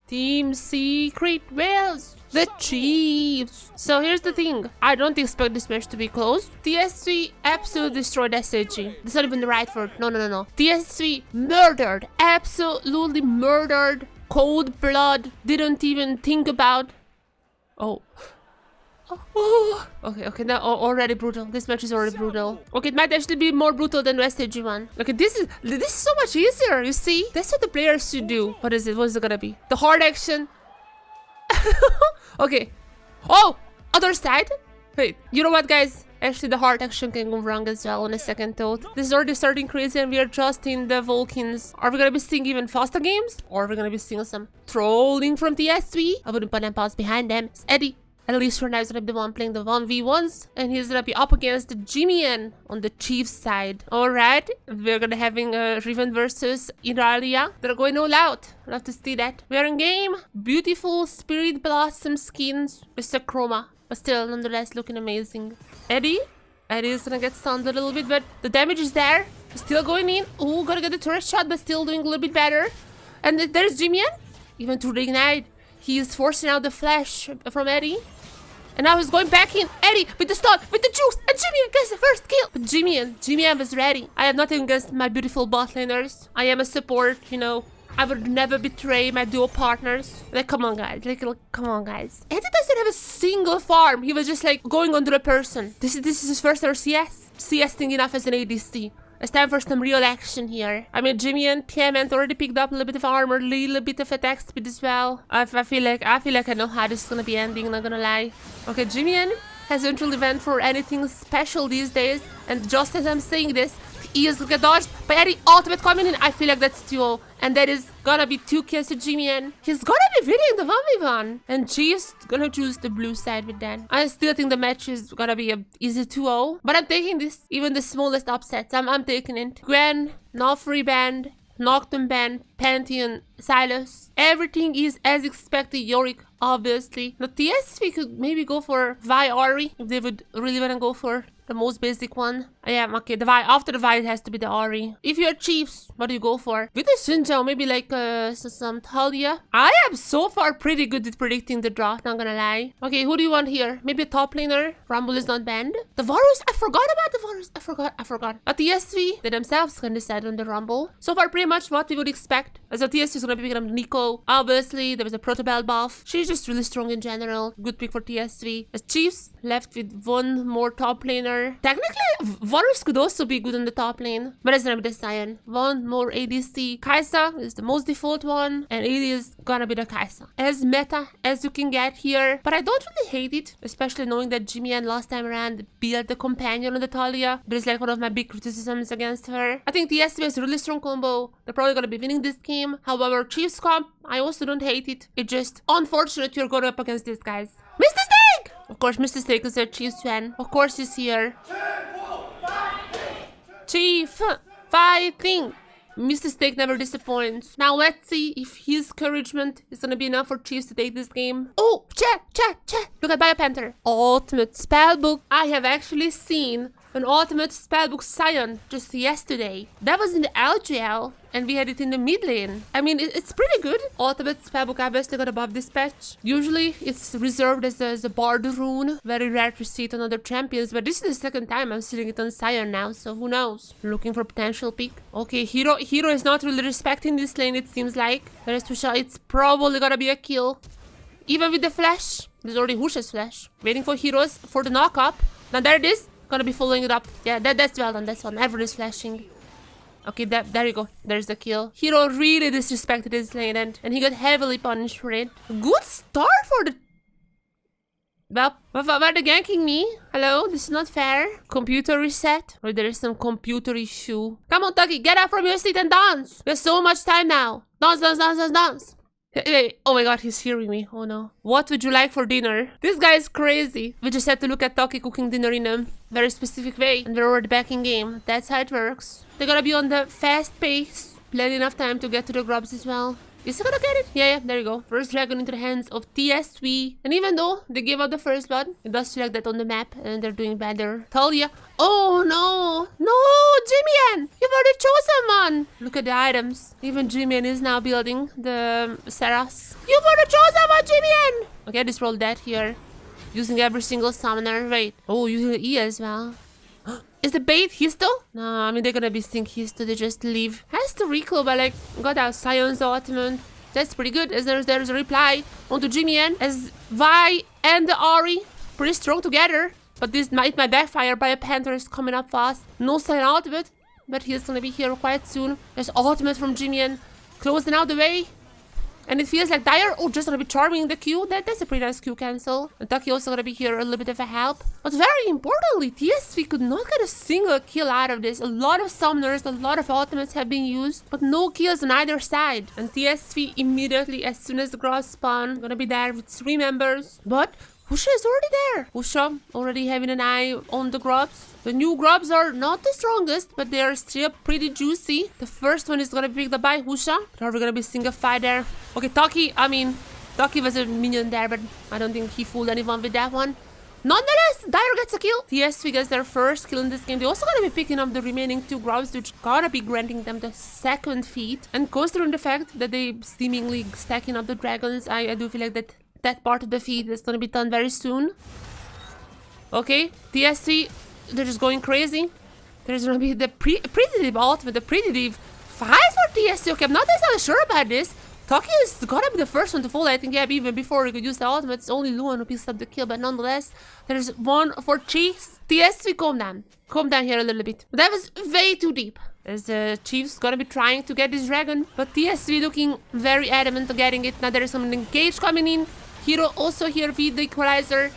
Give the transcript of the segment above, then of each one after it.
Team Secret Whales. The Chiefs. So here's the thing. I don't expect this match to be close. TSW absolutely destroyed SAG. That's not even the right word. No. TSW murdered. Absolutely murdered. Cold blood. Didn't even think about. Oh. Okay, now already brutal. This match is already brutal. Okay, it might actually be more brutal than the SAG one. Okay, this is so much easier, you see? That's what the players should do. What is it? What is it gonna be? The hard action. Okay. Oh! Other side? Wait, you know what, guys? Actually, the hard action can go wrong as well on a second thought. This is already starting crazy and we are just in the Vulcans. Are we gonna be seeing even faster games? Or are we gonna be seeing some trolling from TSW? I wouldn't put them pause behind them. It's Eddie. At least for now, he's gonna be the one playing the 1v1s. And he's gonna be up against the Jimmy on the Chiefs side. Alright, we're gonna having a Riven versus Iralia. They're going all out. Love to see that. We're in game. Beautiful Spirit Blossom skins. It's a chroma. But still, nonetheless, looking amazing. Eddie is gonna get stunned a little bit, but the damage is there. Still going in. Oh, gotta get the turret shot, but still doing a little bit better. And there's Jimmy. Even through the ignite, he is forcing out the flash from Eddie. And now he's going back in. Eddie with the stun, with the juice, and Jimmy gets the first kill. But Jimmy was ready. I have nothing against my beautiful bot laners. I am a support, you know. I would never betray my duo partners. Like, come on, guys. Like, come on, guys. Eddie doesn't have a single farm. He was just like going under a person. This is his first ever CS. CS thing enough as an ADC. It's time for some real action here. I mean, Jimmy and Tiamat already picked up a little bit of armor, a little bit of attack speed as well. I feel like I know how this is gonna be ending, not gonna lie. Okay, Jimmy hasn't really went for anything special these days. And just as I'm saying this, he is gonna get dodged by Eddie ultimate coming in. I feel like that's 2-0. And that is gonna be 2 kills to Jimmy. He's gonna be winning the 1v1. And Chief's gonna choose the blue side with that. I still think the match is gonna be a easy 2-0. But I'm taking this, even the smallest upsets. I'm taking it. Gwen, Nofri band, Nocturne band, Pantheon, Silas. Everything is as expected. Yorick, obviously. The TSV could maybe go for Vi Ori if they would really wanna go for the most basic one. Yeah, okay, the Vi. After the Vi, it has to be the Ori. If you're Chiefs, what do you go for? With the Sunjao, maybe like some Talia. I am so far pretty good at predicting the draft, not gonna lie. Okay, who do you want here? Maybe a top laner. Rumble is not banned. The Varus, I forgot about the Varus. I forgot. A TSV, they themselves can decide on the Rumble. So far, pretty much what we would expect. As a TSV is gonna be picking up Nico. Obviously, there was a Protobell buff. She's just really strong in general. Good pick for TSV. As Chiefs, left with one more top laner. Technically, Varus could also be good on the top lane, but it's gonna be the Sion. One more ADC. Kai'Sa is the most default one, and it is gonna be the Kai'Sa. As meta as you can get here, but I don't really hate it, especially knowing that Jimmy last time around built the companion on the Talia. That is like one of my big criticisms against her. I think the TSV has a really strong combo. They're probably gonna be winning this game. However, Chiefs comp, I also don't hate it. It's just unfortunate you're going up against these guys. Mr. Steak! Of course, Mr. Steak is a Chiefs fan. Of course he's here. Chief fighting. Mr. Steak never disappoints. Now let's see if his encouragement is gonna be enough for Chiefs to take this game. Oh, chat. Look at Biopanther. Ultimate Spellbook. I have actually seen an Ultimate Spellbook Sion just yesterday. That was in the LGL, and we had it in the mid lane. I mean, it's pretty good. Ultimate Spellbook obviously got above dispatch. Usually, it's reserved as a Bard rune. Very rare to see it on other champions, but this is the second time I'm seeing it on Sion now, so who knows? Looking for potential pick. Okay, Hero is not really respecting this lane, it seems like. The rest of it's probably gonna be a kill. Even with the flash. There's already Hush's flash. Waiting for Heroes for the knock-up. Now there it is. Gonna be following it up. Yeah, that's well done. That's one. Everyone is flashing. Okay, there you go. There's the kill. Hero really disrespected his lane and he got heavily punished for it. Good start for the... Well, why are they ganking me? Hello? This is not fair. Computer reset? Or there is some computer issue? Come on, Tucky. Get up from your seat and dance. We have so much time now. Dance. Hey, oh my god, he's hearing me. Oh no. What would you like for dinner? This guy is crazy. We just had to look at Taki cooking dinner in a very specific way. And we're already back in game. That's how it works. They're gonna be on the fast pace. Plenty enough time to get to the grubs as well. Is he gonna get it? Yeah, there you go. First dragon into the hands of TSW. And even though they gave out the first blood, it does feel like that on the map, and they're doing better. Talia. Oh no! No, Jimian! You've already chosen one! Look at the items. Even Jimian is now building the Saras. You've already chosen one, Jimian! Okay, I just rolled that here. Using every single summoner. Wait. Oh, using the E as well. Is the bait Histo? No, I mean, they're gonna be think Histo, they just leave. Has to recall, but like, got out Scion's ultimate. That's pretty good, as there's a reply onto Jimian, as Vi and the Ari, pretty strong together. But this might backfire. By a Panther is coming up fast. No Scion ultimate, but he's gonna be here quite soon. There's ultimate from Jimian, closing out the way. And it feels like Dire, oh, just gonna be charming the Q. That's a pretty nice Q cancel. And Taki also gonna be here, a little bit of a help. But very importantly, TSV could not get a single kill out of this. A lot of summoners, a lot of ultimates have been used, but no kills on either side. And TSV immediately, as soon as the grubs spawn, gonna be there with 3 members. But Husha is already there. Husha already having an eye on the grubs. The new grubs are not the strongest, but they are still pretty juicy. The first one is gonna be picked up by Husha. Are we gonna be seeing a fight there? Okay, Taki was a minion there, but I don't think he fooled anyone with that one. Nonetheless, Dire gets a kill. TSV gets their first kill in this game. They're also gonna be picking up the remaining 2 grubs, which gonna be granting them the second feat. And considering the fact that they seemingly stacking up the dragons, I do feel like that part of the feat is gonna be done very soon. Okay, TSV, they're just going crazy. There's gonna be the pretty deep ultimate, the pretty deep fight for TSV. Okay, I'm not entirely sure about this. Taki is gonna be the first one to fall, I think. Yeah, even before he could use the ultimate, it's only Luan who picks up the kill, but nonetheless, there's one for Chiefs. TSV, calm down. Calm down here a little bit. That was way too deep. As the Chiefs gonna be trying to get this dragon, but TSV looking very adamant to getting it. Now there is some engage coming in. Hero also here with the equalizer.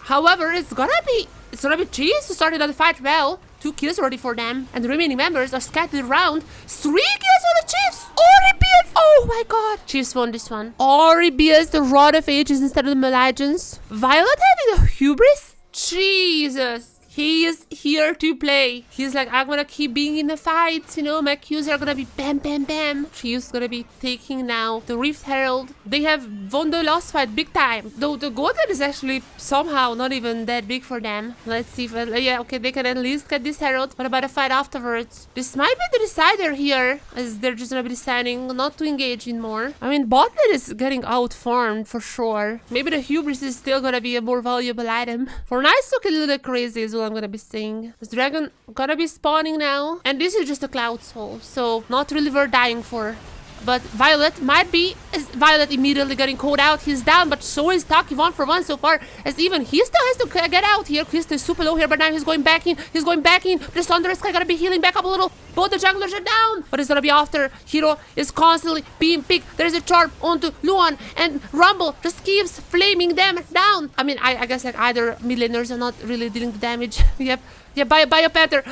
However, it's gonna be Chiefs who started the fight well. 2 kills already for them, and the remaining members are scattered around. 3 kills for the Chiefs! Ori BS! Oh my god! Chiefs won this one. Ori BS, the Rod of Ages instead of the Maleagans. Violet having a hubris? Jesus! He is here to play. He's like, I'm gonna keep being in the fights, you know, my Qs are gonna be bam, bam, bam. She's gonna be taking now the Rift Herald. They have won the last fight big time. Though the Golden is actually somehow not even that big for them. Let's see if, yeah, okay, they can at least get this Herald. What about a fight afterwards? This might be the decider here, as they're just gonna be deciding not to engage in more. I mean, Botnet is getting outfarmed for sure. Maybe the Hubris is still gonna be a more valuable item. For nice looking a little crazy as well. I'm gonna be saying. This dragon gonna be spawning now. And this is just a cloud soul, so not really worth dying for. But Violet might be, as Violet immediately getting called out. He's down, but so is Taki 1 for 1 so far. As even he still has to get out here. Krista is super low here, but now he's going back in. He's going back in. The Thunderous guy gonna be healing back up a little. Both the junglers are down, but it's gonna be after. Hero is constantly being picked. There's a charm onto Luan, and Rumble just keeps flaming them down. I mean, I guess like either mid laners are not really dealing the damage. Yep. Yeah, buy a Panther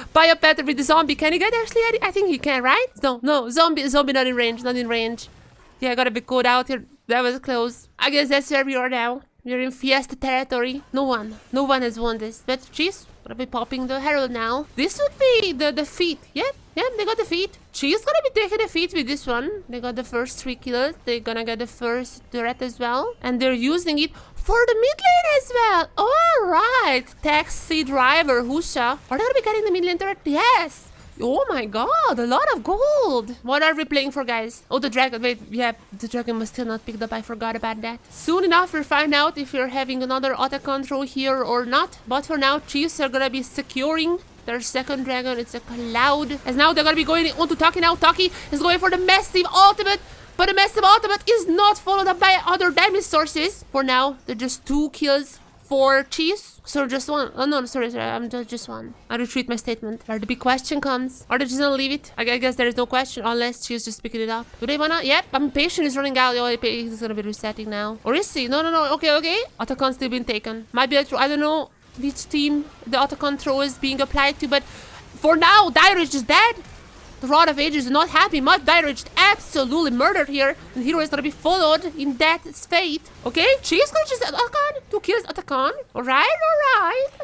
with the zombie. Can he get actually? I think he can, right? No, zombie not in range, Yeah, I gotta be caught out here. That was close. I guess that's where we are now. We're in Fiesta territory. No one has won this. But she's gonna be popping the Herald now. This would be the feat. Yeah, they got the feat. She's gonna be taking the feat with this one. They got the first 3 kills. They're gonna get the first turret as well. And they're using it for the mid lane as well. Alright. Taxi driver, Husha. Are they gonna be getting the mid lane turret? Yes. Oh my god, a lot of gold. What are we playing for, guys? Oh, the dragon. Wait, yeah, the dragon was still not picked up. I forgot about that. Soon enough, we'll find out if we're having another auto control here or not. But for now, Chiefs are gonna be securing their second dragon. It's a cloud. As now they're gonna be going on to Taki now. Taki is going for the massive ultimate. But the massive ultimate is not followed up by other damage sources. For now, they're just 2 kills for Chiefs. So just one. Oh no, sorry, I'm just one. I retreat my statement. Where the big question comes. Are they just gonna leave it? I guess there is no question unless Chiefs just picking it up. Do they wanna? Yep, patient is running out. Oh, he's gonna be resetting now. Or is he? No. Okay. Autocon's still been taken. Might be a true. I don't know which team the auto control is being applied to, but for now, Dire is just dead. The Rod of Ages is not happy much. Dire is absolutely murdered here. And Hero is gonna be followed in that fate. Okay, she's gonna just Atakan. 2 kills Atakan. Alright.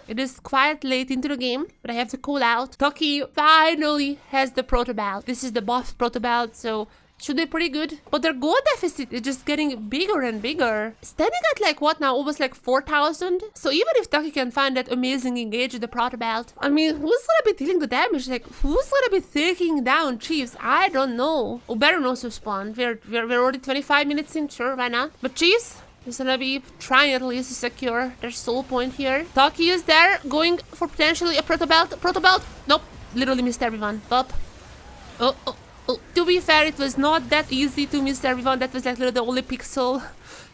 It is quite late into the game, but I have to call out. Taki finally has the Protobelt. This is the buff Protobelt, so Should be pretty good. But their gold deficit is just getting bigger and bigger. Standing at like what now? Almost like 4,000. So even if Taki can find that amazing engage with the Proto Belt, I mean, who's gonna be dealing the damage? Like, who's gonna be taking down Chiefs? I don't know. Oh, Baron also spawned. We're already 25 minutes in. Sure, why not? But Chiefs is gonna be trying at least to secure their soul point here. Taki is there, going for potentially a Proto Belt. Proto Belt. Nope. Literally missed everyone. Up. Oh. To be fair, it was not that easy to miss everyone. That was like literally the only pixel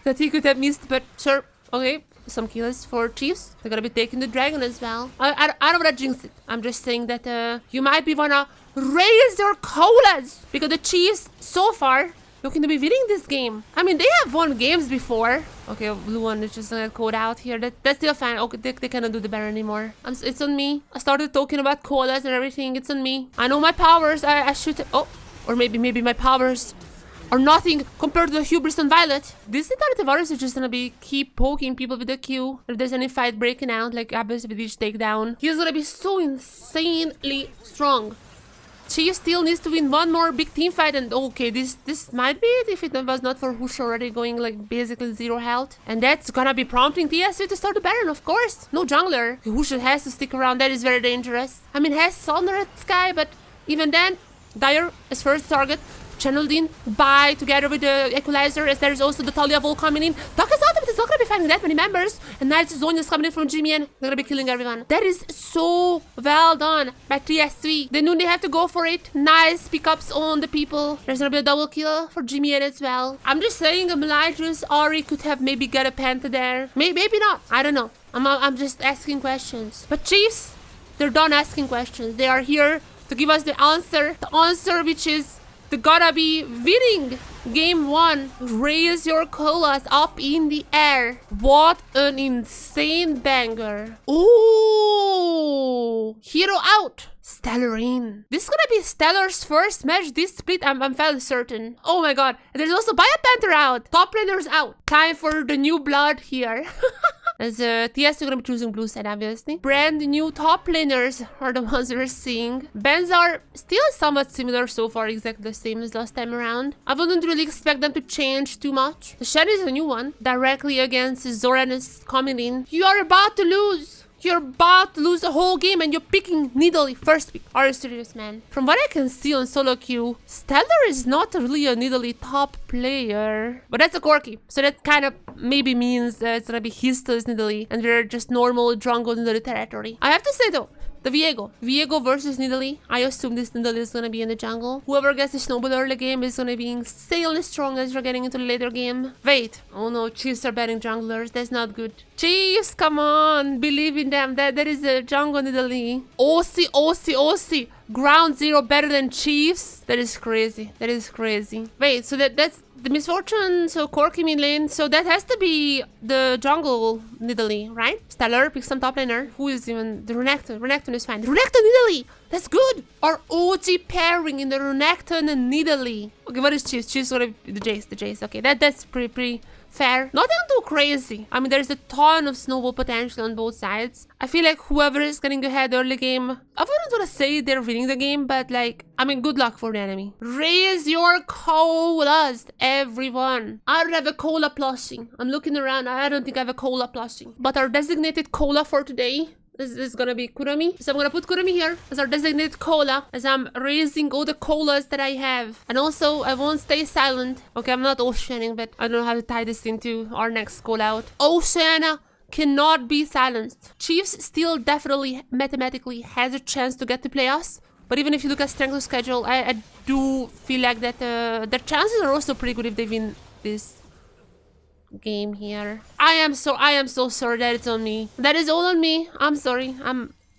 that he could have missed. But sure, okay, some kills for Chiefs. They're gonna be taking the dragon as well. I don't wanna jinx it. I'm just saying that you might be wanna raise your KOALAS because the Chiefs so far looking to be winning this game. I mean, they have won games before. Okay, blue one is just gonna code out here. That's still fine. Okay, they cannot do the better anymore. It's on me. I started talking about KOALAS and everything. It's on me. I know my powers. I should. Oh. Or maybe my powers are nothing compared to the hubris on Violet. This alternative artist is just gonna be keep poking people with the Q. If there's any fight breaking out, like Abyss with each takedown, he's gonna be so insanely strong. She still needs to win one more big team fight, and okay, this might be it if it was not for Hush already going like basically 0 health. And that's gonna be prompting TSW to start the Baron, of course. No jungler. Hush has to stick around. That is very dangerous. I mean, has Thunder at Sky, but even then, Dire is first target, channeled in by together with the Equalizer, as there is also the Talia Vol coming in. Taka's ultimate is not gonna be finding that many members, and Knight's Zone is coming in from Jimmy and they're gonna be killing everyone. That is so well done by TSV. They knew they had to go for it. Nice pickups on the people. There's gonna be a double kill for Jimmy as well. I'm just saying Melidrus, Ari could have maybe got a Penta there. Maybe not. I don't know. I'm just asking questions. But Chiefs, they're done asking questions. They are here to give us the answer which is they're gonna be winning game 1. Raise your KOALAS up in the air. What an insane banger. Ooh, hero out, Stellar in. This is gonna be Stellar's first match this split, I'm fairly certain. Oh my god, and there's also Bio Panther out. Top laners out. Time for the new blood here. As TS are gonna be choosing blue side, obviously. Brand new top laners are the ones we're seeing. Bans are still somewhat similar so far, exactly the same as last time around. I wouldn't really expect them to change too much. The Shen is a new one, directly against Zoranus coming in. You are about to lose. You're about to lose the whole game and you're picking Nidalee first pick. Are you serious, man? From what I can see on solo queue, Stellar is not really a Nidalee top player. But that's a Corki. So that kind of maybe means it's gonna be his to Nidalee and we're just normal jungle Nidalee territory. I have to say though, the Viego versus Nidalee. I assume this Nidalee is gonna be in the jungle. Whoever gets the snowball early game is gonna be insanely strong as you're getting into the later game. Wait. Oh no, Chiefs are betting junglers. That's not good. Chiefs, come on. Believe in them. That is a jungle Nidalee. OC. Ground zero better than Chiefs. That is crazy. That is crazy. Wait, so that's the misfortune, so Corki mid lane, so that has to be the jungle Nidalee, right? Stellar, pick some top laner. Who is even the Renekton? Renekton is fine. Renekton Nidalee! That's good! Our OG pairing in the Renekton and Nidalee. Okay, what is Chiefs? Chiefs gonna be the Jace. Okay, that's pretty fair. Nothing too crazy. I mean, there's a ton of snowball potential on both sides. I feel like whoever is getting ahead early game, I wouldn't want to say they're winning the game, but like, I mean, good luck for the enemy. Raise your KOALAS, everyone. I don't have a Cola plushing. I'm looking around. I don't think I have a Cola plushing. But our designated Cola for today is gonna be Kurami. So I'm gonna put Kurami here as our designated Cola, as I'm raising all the KOALAS that I have. And also, I won't stay silent. Okay, I'm not oceaning, but I don't know how to tie this into our next call out. Oceana cannot be silenced. Chiefs still definitely mathematically has a chance to get to playoffs. But even if you look at strength of schedule, I do feel like that their chances are also pretty good if they win this game here. I am so sorry that it's on me. That is all on me. I'm sorry.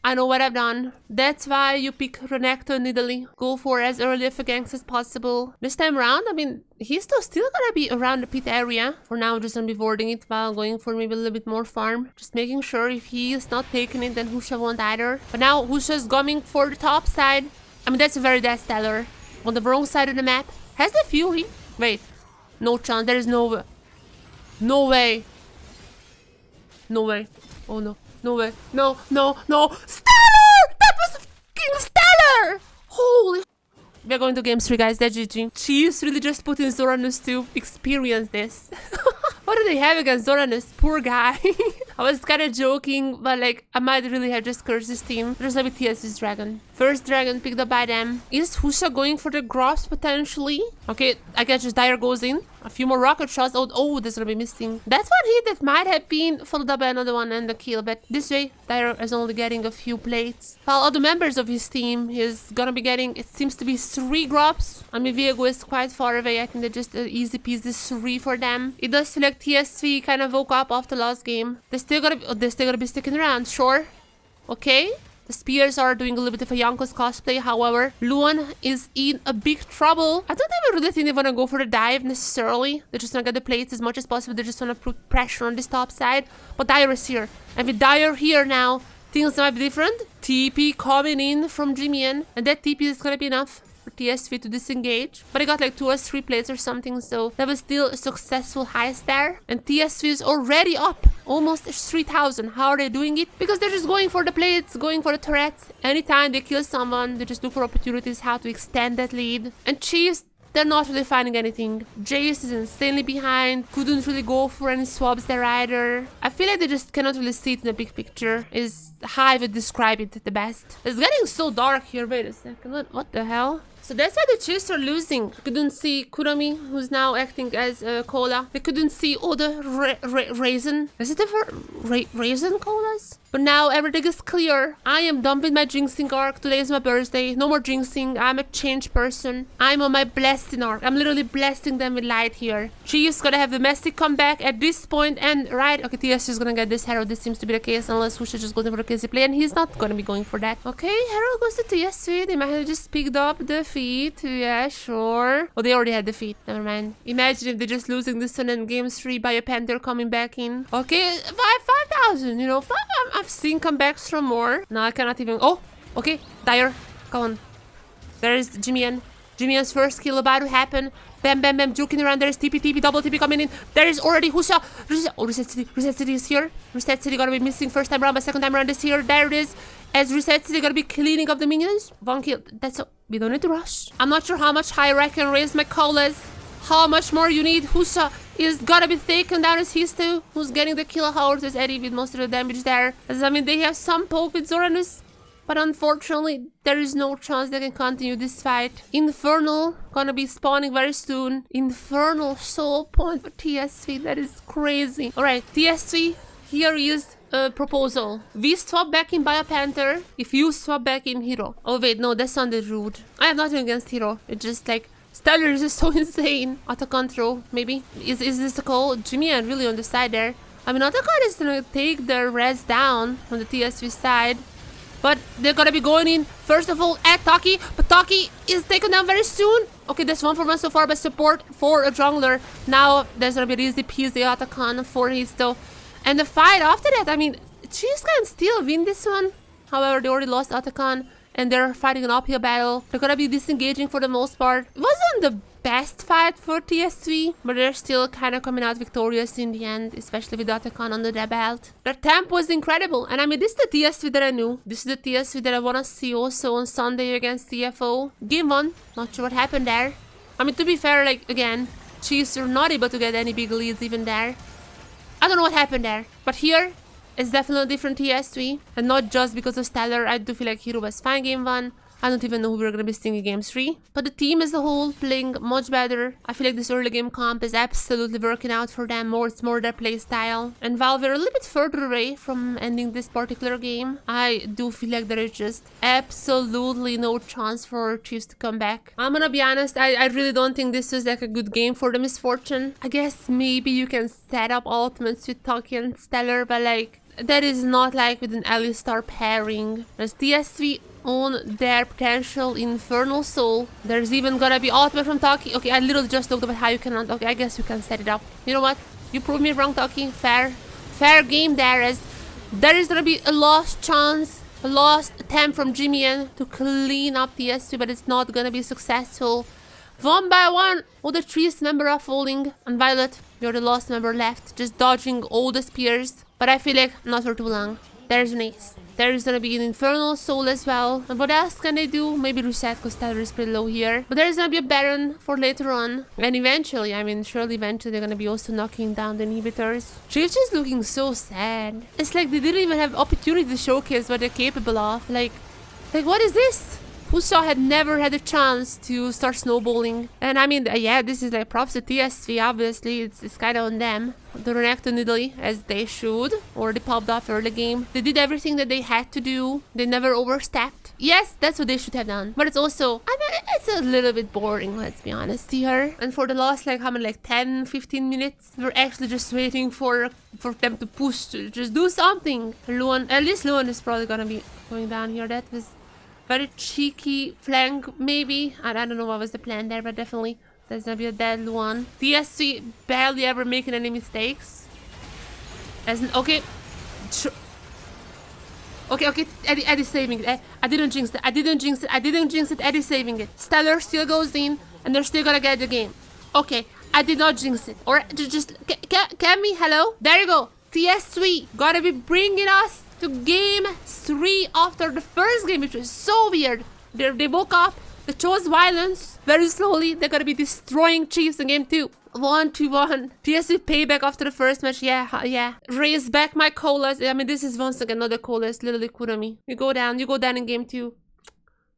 I know what I've done. That's why you pick Renekton Nidalee. Go for as early of a ganks as possible. This time around, I mean, he's still gonna be around the pit area. For now, just gonna be warding it while going for maybe a little bit more farm. Just making sure if he is not taking it, then Husha won't either. But now Husha's coming for the top side. I mean, that's a very dead Stellar. On the wrong side of the map. Has the Fury? Wait. No chance. There is no way. No way. No way. Oh no. No way. No. Stellar! That was fucking Stellar! Holy we're going to game 3, guys. That's GG. Chiefs really just put in Zoranus to experience this. What do they have against Zoranus? Poor guy. I was kind of joking, but like, I might really have just cursed this team. There's gonna be TS's dragon. First dragon picked up by them. Is Husa going for the Grops potentially? Okay, I guess just Dire goes in. A few more rocket shots. Oh, there's gonna be missing. That's one hit that might have been followed up by another one and the kill, but this way, Dire is only getting a few plates. While all the members of his team is gonna be getting, it seems to be 3 Grops. I mean, Viego is quite far away. I think they're just easy peasy 3 for them. It does feel like TSV kind of woke up after last game. They're still gonna be sticking around, sure. Okay. The Spears are doing a little bit of a Yonkos cosplay. However, Luan is in a big trouble. I don't even really think they want to go for the dive necessarily. They just want to get the plates as much as possible. They just want to put pressure on this top side. But Dire is here. And with Dire here now, things might be different. TP coming in from Jimian. And that TP is going to be enough for TSV to disengage. But he got like 2 or 3 plates or something. So that was still a successful heist there. And TSV is already up. Almost 3,000. How are they doing it? Because they're just going for the plates, going for the turrets. Anytime they kill someone, they just look for opportunities how to extend that lead. And Chiefs, they're not really finding anything. Jace is insanely behind. Couldn't really go for any swaps there either. I feel like they just cannot really see it in the big picture. Is how I would describe it the best. It's getting so dark here. Wait a second. What the hell? So that's why the Chiefs are losing. Couldn't see Kurami, who's now acting as Koala. They couldn't see all the Raisin. Is it ever Raisin Koalas? But now everything is clear. I am dumping my jinxing arc. Today is my birthday. No more jinxing. I'm a changed person. I'm on my blasting arc. I'm literally blasting them with light here. Chiefs gonna have the domestic comeback at this point. And right, okay, TS is gonna get this Herald. This seems to be the case unless Husha just goes for the crazy play. And he's not gonna be going for that. Okay, Herald goes to TSV. They might have just picked up the feet. Yeah, sure. Oh, they already had the feet. Never mind. Imagine if they're just losing this one in game 3 by a Panther coming back in. Okay, 5,000, you know, I've seen comebacks from more. No, I cannot even. Oh, okay. Dire. Come on. There's Jimian. Jimian's first kill about to happen. Bam, bam, bam. Juking around. There's TP, double TP coming in. There is already Husa. Oh, Reset City. Reset City is here. Reset City gonna be missing first time around, but second time around is here. There it is. As Reset City gonna be cleaning up the minions. One kill. That's all. We don't need to rush. I'm not sure how much higher I can raise my KOALAS. How much more you need. Husa is gotta be taken down as he's too. Who's getting the kill? How is Eddie with most of the damage there? As I mean, they have some poke with Zoranus. But unfortunately, there is no chance they can continue this fight. Infernal gonna be spawning very soon. Infernal soul point for TSV. That is crazy. Alright, TSV, here is a proposal. We swap back in Bio Panther if you swap back in Hero. Oh wait, no, that sounded rude. I have nothing against Hero. It's just like, Stellar is just so insane. Auto control, maybe. Is this the call? Jimian really on the side there. I mean, Otacon is gonna take the res down on the TSV side. But they're gonna be going in, first of all, at Taki. But Taki is taken down very soon. Okay, there's 1-for-1 so far by support for a jungler. Now, there's gonna be an easy piece, the Otacon for Histo. And the fight after that, I mean, Chiefs can still win this one. However, they already lost Otacon. And they're fighting an uphill battle. They're gonna be disengaging for the most part. It wasn't the best fight for TSV, but they're still kind of coming out victorious in the end, especially with Otacon under their belt. Their temp was incredible, and I mean, this is the TSV that I knew. This is the TSV that I want to see also on Sunday against CFO. Game 1, not sure what happened there. I mean, to be fair, like, again, Chiefs are not able to get any big leads even there. I don't know what happened there, but here, it's definitely a different TSV, and not just because of Stellar. I do feel like Hero was fine game 1. I don't even know who we're gonna be seeing in game 3. But the team as a whole playing much better. I feel like this early game comp is absolutely working out for them. It's more their play style. And while we're a little bit further away from ending this particular game, I do feel like there is just absolutely no chance for Chiefs to come back. I'm gonna be honest, I really don't think this was like a good game for the Misfortune. I guess maybe you can set up ultimates with Taki and Stellar, but like, that is not like with an Alistar pairing. There's TSV on their potential Infernal Soul. There's even gonna be ultimate from Taki. Okay, I literally just looked up how you cannot. Okay, I guess you can set it up. You know what? You proved me wrong, Taki. Fair game there, as there is gonna be a lost chance, a lost attempt from Jimian to clean up TSV, but it's not gonna be successful. One by one, all the Chiefs members are falling. And Violet, you're the last member left, just dodging all the spears. But I feel like not for too long. There's an ace. There's gonna be an Infernal Soul as well. And what else can they do? Maybe reset because Stellar is pretty low here. But there's gonna be a Baron for later on. And eventually, I mean, surely eventually they're gonna be also knocking down the inhibitors. Chiefs is looking so sad. It's like they didn't even have opportunity to showcase what they're capable of. Like what is this? Husa had never had a chance to start snowballing. And I mean, yeah, this is like props to TSV, obviously. It's kind of on them. They reacted Italy as they should. Or they popped off early game. They did everything that they had to do. They never overstepped. Yes, that's what they should have done. But it's also, I mean, it's a little bit boring, let's be honest here. And for the last, like, how many, like 10, 15 minutes, we're actually just waiting for them to push, to just do something. Luan, at least Luan is probably gonna be going down here. That was very cheeky flank, maybe. I don't know what was the plan there, but definitely there's gonna be a dead one. TSC barely ever making any mistakes. Okay. Okay. Eddie's saving it. I didn't jinx it. Eddie's saving it. Stellar still goes in, and they're still gonna get the game. Okay, I did not jinx it. Or just can me? Hello? There you go. TS3 gotta be bringing us to game 3 after the first game, which was so weird. They woke up, they chose violence very slowly. They're gonna be destroying Chiefs in game 2. 1-1. TSC payback after the first match. Yeah. Raise back my KOALAS. I mean, this is once again another KOALAS. Literally Kurami. You go down in game 2.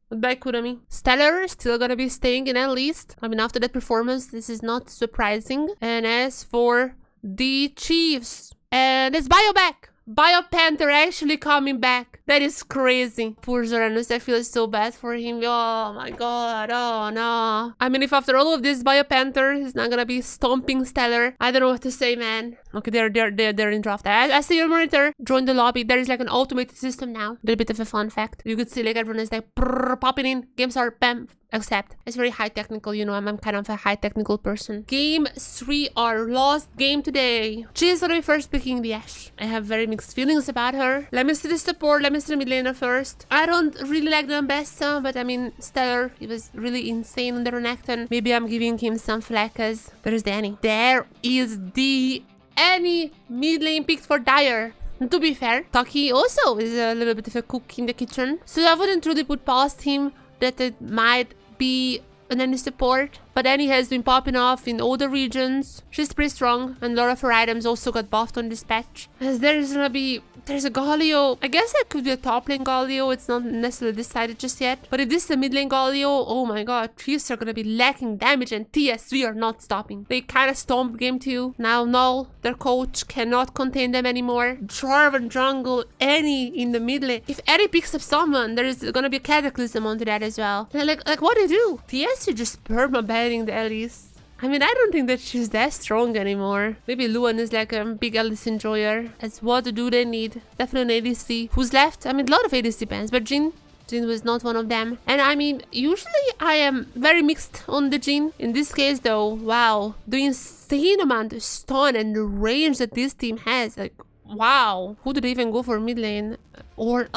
Goodbye, Kurami. Stellar still gonna be staying in at least. I mean, after that performance, this is not surprising. And as for the Chiefs, and it's Bio back. Bio Panther actually coming back. That is crazy. Poor Zoranus, I feel so bad for him. Oh my god, oh no. I mean, if after all of this Bio Panther is not gonna be stomping Stellar, I don't know what to say, man. Okay, they're in draft. I see your monitor. Join the lobby. There is like an automated system now. A little bit of a fun fact. You could see like everyone is like popping in. Games are bam. Accept. It's very high technical, you know. I'm kind of a high technical person. Game 3, our last game today. She's gonna be first picking the Ashe. I have very mixed feelings about her. Let me see the support. Let me see the mid laner first. I don't really like the Ambessa, but I mean, Stellar, he was really insane on the Renekton. Maybe I'm giving him some flack as there's Danny. There is the Annie mid lane picked for Dire. And to be fair, Taki also is a little bit of a cook in the kitchen. So I wouldn't really put past him that it might be an Annie support, but Annie has been popping off in all the regions. She's pretty strong, and a lot of her items also got buffed on this patch. As there's a Galio. I guess that could be a top lane Galio. It's not necessarily decided just yet. But if this is a mid lane Galio, oh my god, Chiefs are gonna be lacking damage, and TS3 are not stopping. They kind of stomped game 2. Now Null, their coach, cannot contain them anymore. Jarvan jungle, Annie in the mid lane. If Annie picks up someone, there is gonna be a cataclysm onto that as well. Like what do you do? TS3 just perma-banning the Elise. I mean, I don't think that she's that strong anymore. Maybe Luan is like a big Alice enjoyer. As what do they need? Definitely an ADC. Who's left? I mean, a lot of ADC bans, but Jhin was not one of them. And I mean, usually I am very mixed on the Jhin. In this case though, wow. The insane amount of stun and the range that this team has. Like, wow. Who did they even go for mid lane? Or,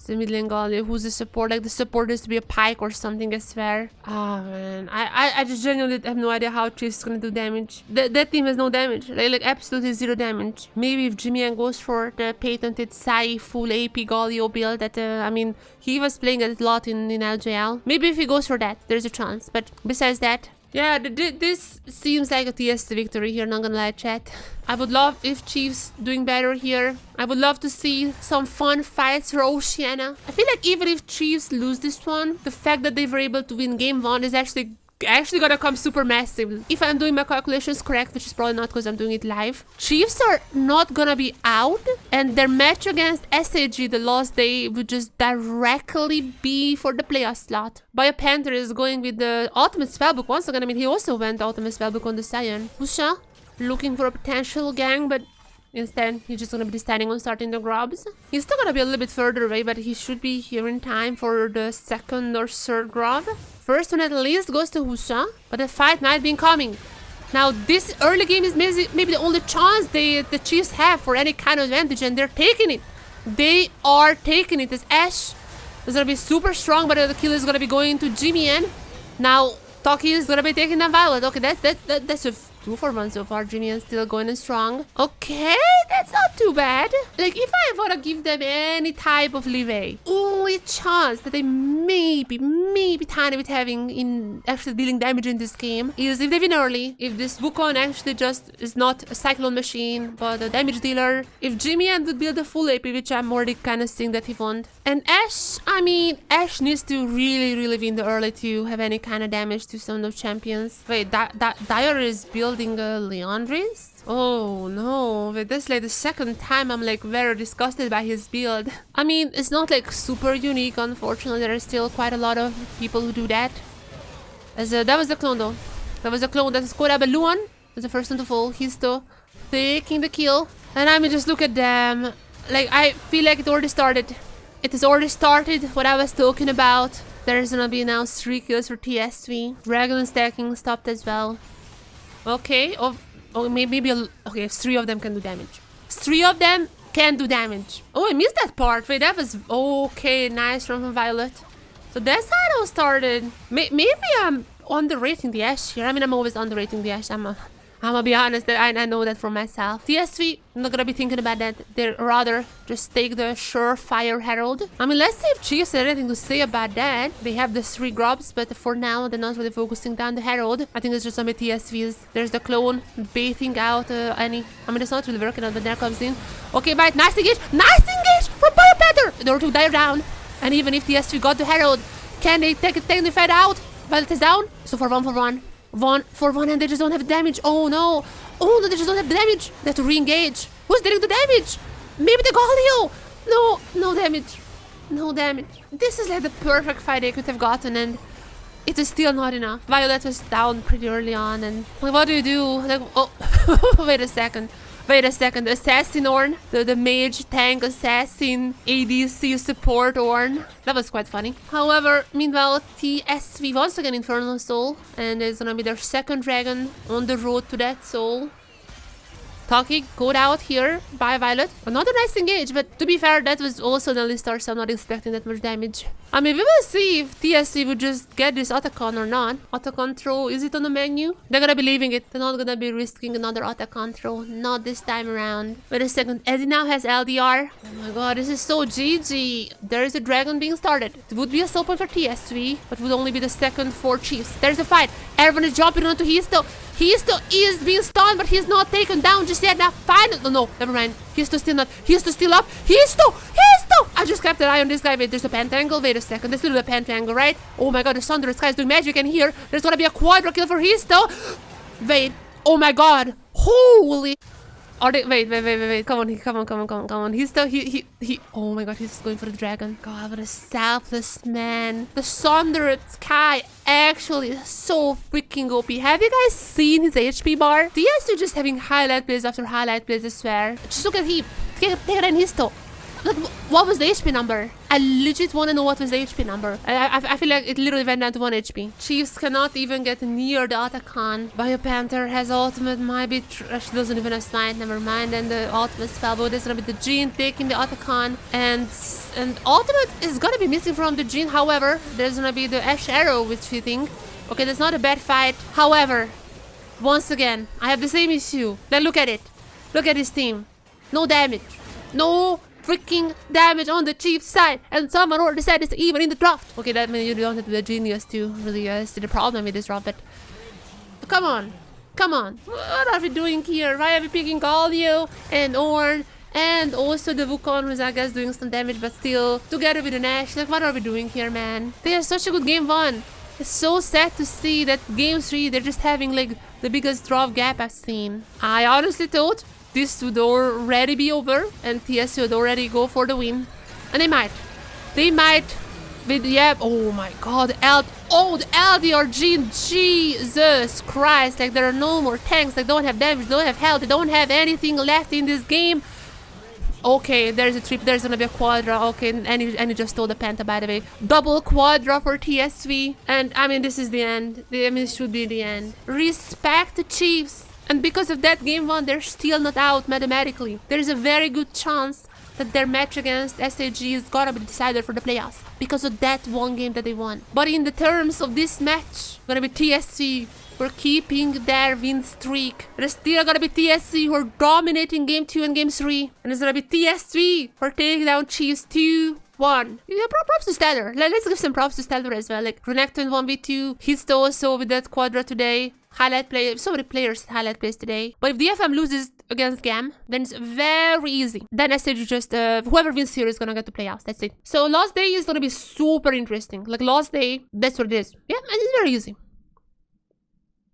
the mid lane Galio, who's the support? Like the support is to be a Pyke or something, I swear. Oh man, I just genuinely have no idea how Chiefs is gonna do damage. That team has no damage, like absolutely 0 damage. Maybe if Jimmy goes for the patented Sai full AP Galio build that, I mean, he was playing that a lot in LJL. Maybe if he goes for that, there's a chance. But besides that, yeah, this seems like a TS victory here, not gonna lie, chat. I would love if Chiefs doing better here. I would love to see some fun fights for Oceania. I feel like even if Chiefs lose this one, the fact that they were able to win game 1 is actually gonna come super massive. If I'm doing my calculations correct, which is probably not because I'm doing it live. Chiefs are not gonna be out, and their match against SAG the last day would just directly be for the playoff slot. Bio Panther is going with the ultimate spellbook once again. I mean, he also went ultimate spellbook on the Sion. Usha looking for a potential gang, but instead he's just gonna be deciding on starting the grubs. He's still gonna be a little bit further away, but he should be here in time for the second or third grub. First one at least goes to Husha, but the fight might be incoming. Now this early game is maybe the only chance the Chiefs have for any kind of advantage, and they're taking it. They are taking it. As Ashe is gonna be super strong, but the kill is gonna be going to Jimmy N. Now Toki is gonna be taking down Violet. Okay, that's a 2 for 1 so far. Jimmy is still going in strong. Okay, that's not too bad. Like, if I want to give them any type of leeway, only chance that they maybe tiny bit having in actually dealing damage in this game is if they win early. If this Wukong actually just is not a cyclone machine, but a damage dealer. If Jimmy would build a full AP, which I'm already kind of seeing that he won't. And Ash, I mean, Ash needs to really win the early to have any kind of damage to some of those champions. Wait, Dyer is building a Leandris? Oh no, wait, that's like the second time I'm like very disgusted by his build. I mean, it's not like super unique, unfortunately. There are still quite a lot of people who do that. That was the clone though. That was the clone that scored a balloon. That's the first one to fall. He's still taking the kill. And I mean, just look at them. Like, I feel like it already started. It has already started what I was talking about. There's gonna be now 3 kills for TSW. Dragon stacking stopped as well. Okay, maybe okay, 3 of them can do damage. 3 of them can do damage. Oh, I missed that part. Wait, that was okay. Nice from Violet. So that's how it all started. Maybe I'm underrating the Ashe here. I mean, I'm always underrating the Ashe. I'm gonna be honest, that I know that for myself. TSV, I'm not gonna be thinking about that. They'd rather just take the surefire Herald. I mean, let's see if Chiefs had anything to say about that. They have the 3 grubs, but for now, they're not really focusing down the Herald. I think it's just some TSVs. There's the clone baiting out Annie. I mean, it's not really working out, but there comes in. Okay, bite. Nice engage. Nice engage from Biopanther. In order to dive down. And even if TSV got the Herald, can they take the fight out? Violet is down. So for 1 for 1. 1 for 1 and they just don't have damage. Oh no. Oh no, they just don't have damage. They have to re-engage. Who's dealing the damage? Maybe the Galio. No, no damage. No damage. This is like the perfect fight they could have gotten, and it is still not enough. Violet was down pretty early on, and like, what do you do? Like, oh, wait a second. Wait a second, the assassin Ornn, the mage tank assassin ADC support Ornn. That was quite funny. However, meanwhile, TSV once again Infernal Soul, and it's gonna be their second dragon on the road to that soul. Taki caught out here by Violet. Another nice engage, but to be fair, that was also an Alistar, so I'm not expecting that much damage. I mean, we will see if TSC would just get this Otacon or not. Otacon throw, is it on the menu? They're gonna be leaving it. They're not gonna be risking another Otacon throw. Not this time around. Wait a second, Eddie now has LDR. Oh my god, this is so GG. There is a dragon being started. It would be a soul point for TSV, but would only be the second for Chiefs. There's a fight. Everyone is jumping onto Histo. Histo is being stunned, but he's not taken down just yet. Now, fine. No, never mind. Histo's still not. Histo's still up. Histo! I just kept an eye on this guy. Wait, there's a pentangle. Wait a second. There's still a pentangle, right? Oh my god, the Thunderous guy is doing magic, and here there's gonna be a quadra kill for Histo. Wait. Oh my god. Holy. Are they? Wait. Come on. Histo. He. Oh my god, he's going for the dragon. God, what a selfless man. The Thunderous Sky actually is so freaking OP. Have you guys seen his HP bar? TSU just having highlight plays after highlight plays, I swear. Just look at him. Take it in Histo. Look, what was the HP number? I legit want to know what was the HP number. I feel like it literally went down to 1 HP. Chiefs cannot even get near the Otacon. Biopanther has ultimate, might be... She doesn't even have smite, never mind. And the ultimate spell, but there's gonna be the Jean taking the Otacon. And ultimate is gonna be missing from the Jean. However, there's gonna be the Ash Arrow, which we think... Okay, that's not a bad fight. However, once again, I have the same issue. Now look at it. Look at this team. No damage. No freaking damage on the Chiefs side, and someone already said it's even in the draft. Okay, that means you don't have to be a genius to really see the problem with this draft, but come on, what are we doing here? Why are we picking Galio and Ornn and also the Wukong, who's I guess doing some damage, but still together with the Nash? Like, what are we doing here, man? They are such a good game 1. It's so sad to see that game 3 they're just having like the biggest drop gap I've seen. I honestly thought this would already be over and TSU would already go for the win. And they might with, yeah, oh my god, the LDR Jean, Jesus Christ, like there are no more tanks, they don't have damage, they don't have health, they don't have anything left in this game. Okay, there's a trip, there's gonna be a quadra. Okay, and he just stole the penta, by the way. Double quadra for TSV. And I mean, this is the end. I mean, it should be the end. Respect the Chiefs. And because of that, game 1, they're still not out mathematically. There is a very good chance that their match against SAG is gonna be decided for the playoffs because of that one game that they won. But in the terms of this match, gonna be TSC We're keeping their win streak. And it's still gonna be TSC who are dominating game 2 and game 3. And it's gonna be TSC for taking down Chiefs 2-1. Yeah, props to Stellar. Let's give some props to Stellar as well. Like, Renekton 1v2. Histo also with that Quadra today. Highlight play. So many players highlight plays today. But if DFM loses against GAM, then it's very easy. Then I said you just, whoever wins here is gonna get to playoffs. That's it. So last day is gonna be super interesting. Like, last day, that's what it is. Yeah, and it's very easy.